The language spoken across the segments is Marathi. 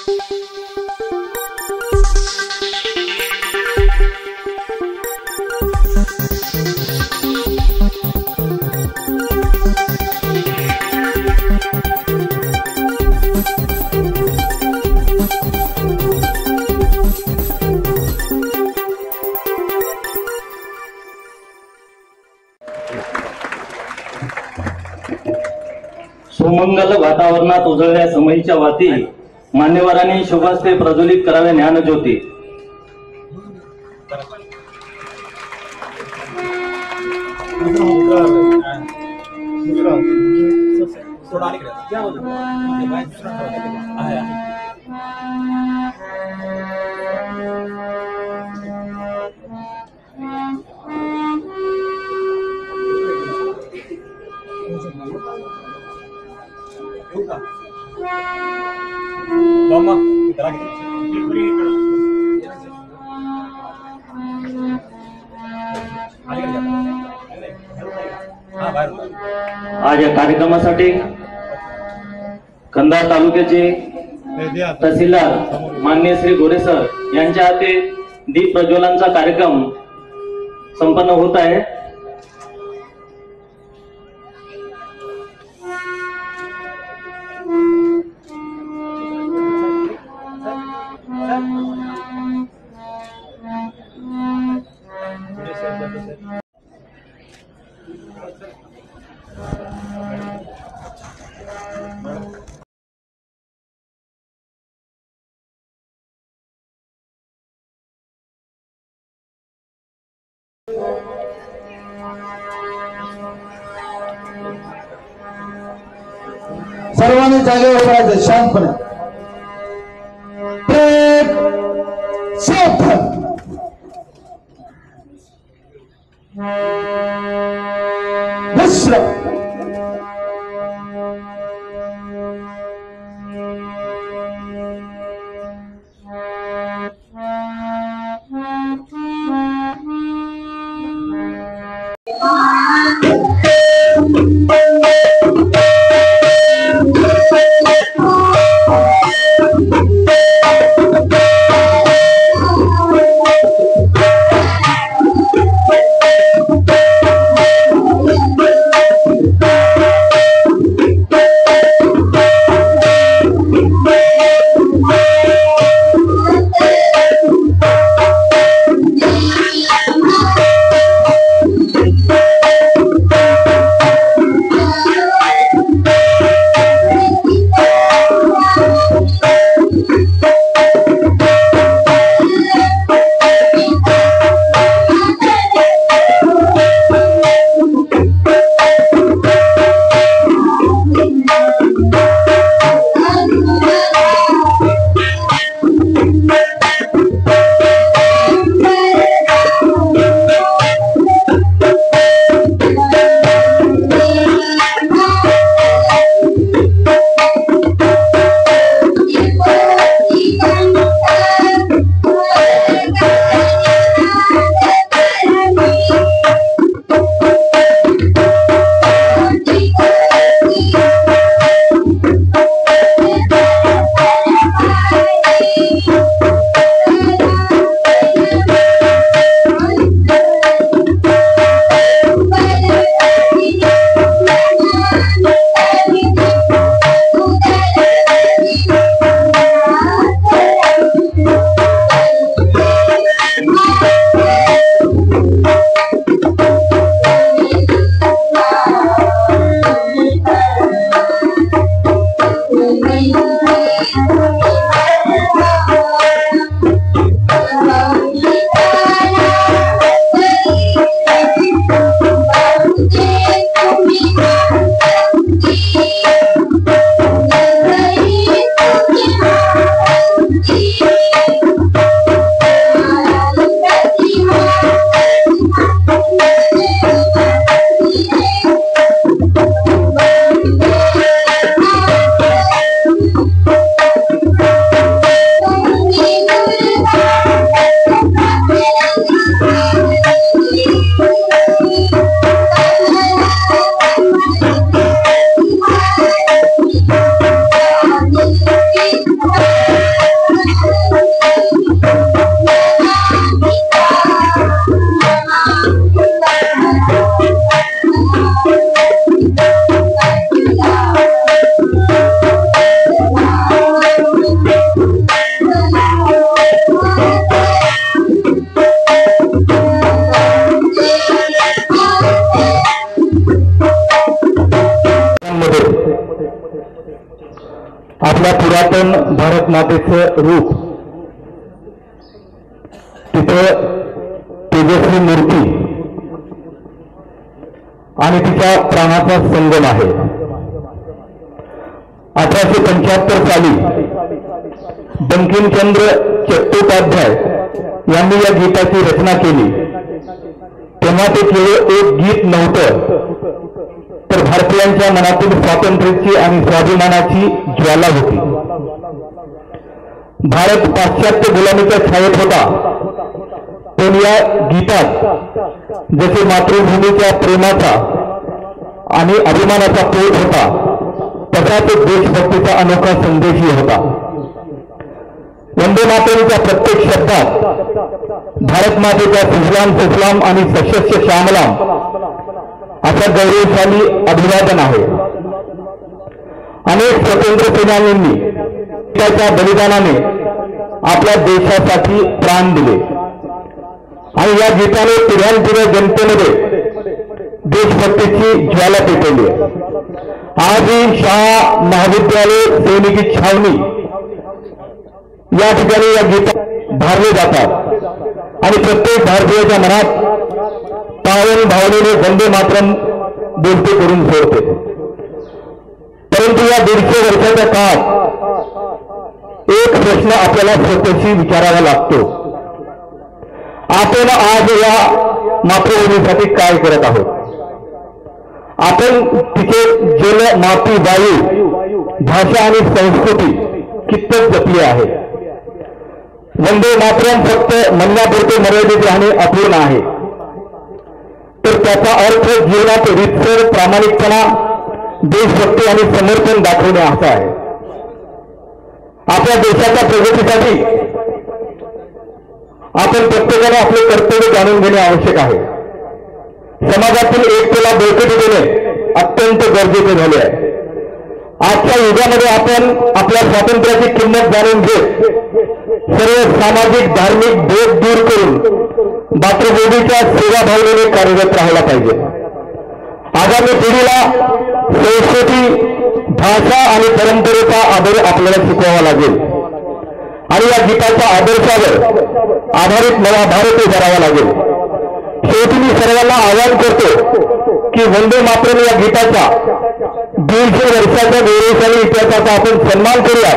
सुमंगल वातावरणात उजळल्या समईच्या वाती मान्यवरांनी शुभास्ते प्रज्वलित करावे ज्ञानज्योती। आज या कार्यक्रमासाठी कंधार तालुक्याचे तहसीलदार माननीय श्री गोरे सर यांच्या हाती दीप प्रज्वलनाचा कार्यक्रम संपन्न होत आहे। सर्वांनी जागेवर राहायचं शांतपणे। विश्राम। आपल्या पुरातन भारत मातेचं रूप, तिथं तेजस्वी मूर्ती आणि तिच्या प्राणाचा संगम आहे. 1875 साली बंकिमचंद्र चट्टोपाध्याय यांनी या गीताची रचना केली. तेव्हा ते केवळ एक गीत नव्हतं, तर भारतीयांच्या मनातील स्वातंत्र्याची आणि स्वाभिमानाची ज्वाला होती. भारत पाश्चात्य गुलामीच्या छायेत होता, पण या गीतात जसे मातृभूमीच्या प्रेमाचा आणि अभिमानाचा पोट होता, तसाच देशभक्तीचा अनोखा संदेशही होता. वंदे मातरमच्या प्रत्येक शब्दात भारत मातेच्या सुजलाम सुफलाम आणि सशस्त्र श्यामलाम अशा गौरवशाली अभिवादन आहे. अनेक स्वतंत्र सेनानींनी त्याच्या बलिदानाने आपल्या देशासाठी प्राण दिले आणि या गीताने पिढ्यानपिढ्या जनतेमध्ये देशभक्तीची ज्वाला पेटवली. आजही शाळा, महाविद्यालय, सैनिकी छावणी या ठिकाणी या गीता भारले जातात आणि प्रत्येक भारतीयाच्या मनात पावन भावनेने वंदे मातरम बोलते करून सोडते. परंतु या 150 वर्षाच्या काळात एक प्रश्न आपल्याला स्वतःशी विचारावा लागतो. आपण आज या मातृभूमीसाठी काय करत आहोत? आपण तिचे जल, माती, वायू, भाषा आणि संस्कृती कितपत जपली आहे? वंदे मातरम फक्त म्हणण्यापुरते मर्यादित राहणे अपूर्ण आहे, तर त्याचा अर्थ जीवनात रीतसर, प्रामाणिकपणा, देशभक्ती आणि समर्पण दाखवणे असा आहे. आपल्या देशाच्या प्रगतीसाठी आपण प्रत्येकाने आपले कर्तव्य जाणून घेणे आवश्यक आहे. समाजातील एकतेला बळकटी देणे अत्यंत गरजेचे झाले आहे. आजच्या युगामध्ये आपण आपल्या स्वातंत्र्याची किंमत जाणून घेत सर्व सामाजिक, धार्मिक भेद दूर करून मातृभूमीच्या सेवा भावनेने कार्यरत राहायला पाहिजे. आगामी पिढीला संस्कृती, भाषा आणि परंपरेचा आदर आपल्याला शिकवावा लागेल आणि या गीताच्या आदर्शावर आधारित नवा भारत उभारावा लागेल. शेवटी मी सर्वांना आवाहन करतो की वंदे मातरम या गीताचा 150 वर्षाच्या गौरवशाली इतिहासाचा आपण सन्मान करूया.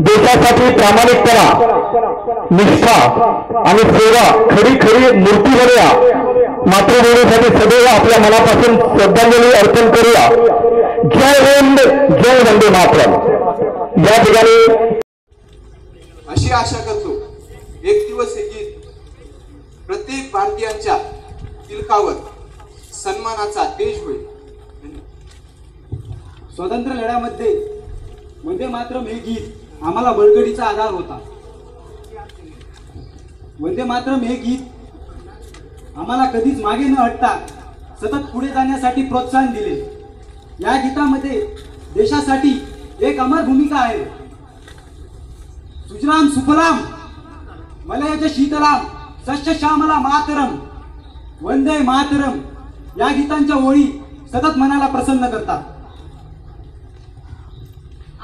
देशासाठी प्रामाणिकपणा, निष्ठा आणि सेवा खरी खरी मूर्ती बनूया. मातृभूमीसाठी सदैव आपल्या मनापासून श्रद्धांजली अर्पण करूया. जय हिंद, जय वंदे मातरम. या ठिकाणी अशी आशा करतो एक दिवस हे गीत प्रत्येक भारतीयांच्या तिलकावर सन्मानाचा तेज होईल. स्वातंत्र्य लढ्यामध्ये वंदे मातरम हे गीत आम्हाला बळकटीचा आधार होता. वंदे मातरम हे गीत आम्हाला कधीच मागे न हटता सतत पुढे जाण्यासाठी प्रोत्साहन दिले. या गीतामध्ये देशासाठी एक अमर भूमिका आहे. सुजलाम सुफलाम मलयज शीतलाम सस्य श्यामला मातरम वंदे मातरम या गीतांच्या ओळी सतत मनाला प्रसन्न करतात.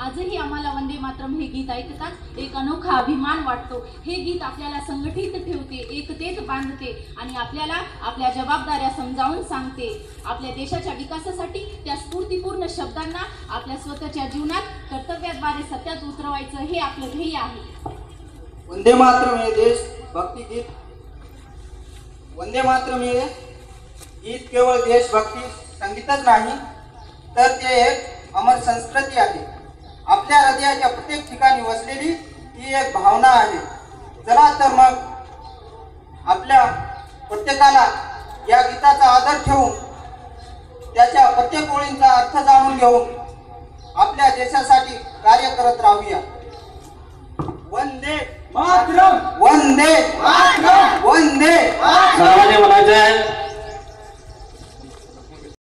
आजही आम्हाला वंदे मातरम हे गीत ऐकताच एक अनोखा अभिमान वाटतो. हे गीत आपल्याला संघटित ठेवते, एकतेत बांधते आणि आपल्याला आपल्या जबाबदाऱ्या समजावून सांगते. आपल्या देशाच्या विकासासाठी त्या स्फूर्तिपूर्ण शब्दांना आपल्या स्वतःच्या जीवनात कर्तव्याद्वारे सत्यात उतरवायचं हे आपलं ध्येय आहे. वंदे मातरम हे देश भक्ती गीत. वंदे मातरम हे गीत केवळ देशभक्ती संगीतच नाही, तर ते एक अमर संस्कृती आहे. आपल्या हृदयाच्या प्रत्येक ठिकाणी वसलेली ही एक भावना आहे. चला तर मग आपल्या प्रत्येकाला या गीताचा आदर ठेवून त्याच्या प्रत्येक ओळींचा अर्थ जाणून घेऊन आपल्या देशासाठी कार्य करत राहूया. वंदे मातरम, वंदे मातरम, वंदे मातरम.